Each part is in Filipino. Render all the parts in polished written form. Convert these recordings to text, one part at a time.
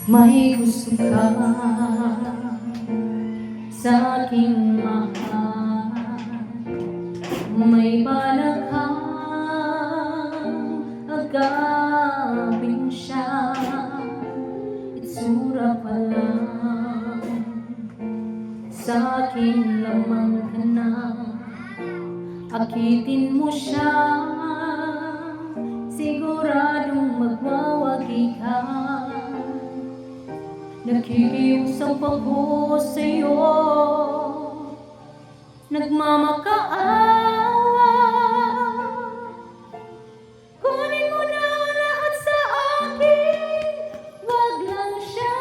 May gusto ka sa aking mahal, may balak kang agapin siya. Itsura pa lang sa akin lamang ka na, akitin mo siya, siguradong magwawagi ka. Nakikiusap ako sa'yo, nagmamakaawa. Kunin mo na lahat sa akin, wag lang siya.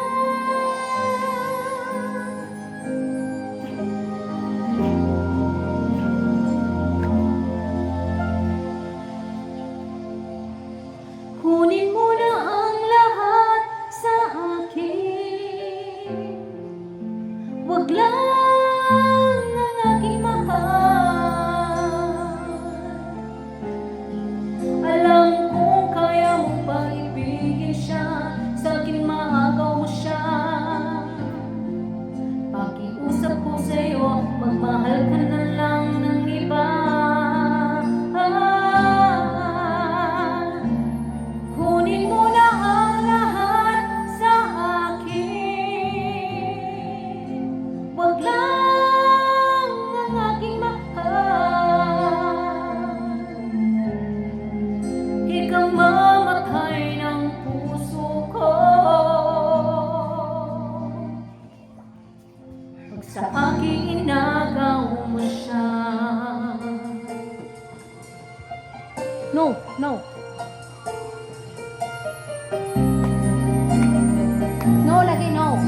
Kunin mo na ang lahat sa akin, wag lang ang aking mahal. Alam kong kaya mo pa ibigin siya, sa akin maagaw mo siya. Pakiusap ko sa'yo, magmahal ka na lang ng iba. Kunin mo na ang lahat sa akin, wag lang ang aking mahal. Ikaw mamatay ng puso ko, pag sa aking inagaw mo siya. No, no. No, lagi no.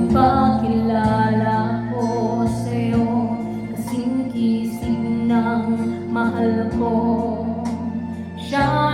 Ipakilala ko sa'yo, kasing kisig ng mahal ko. Siya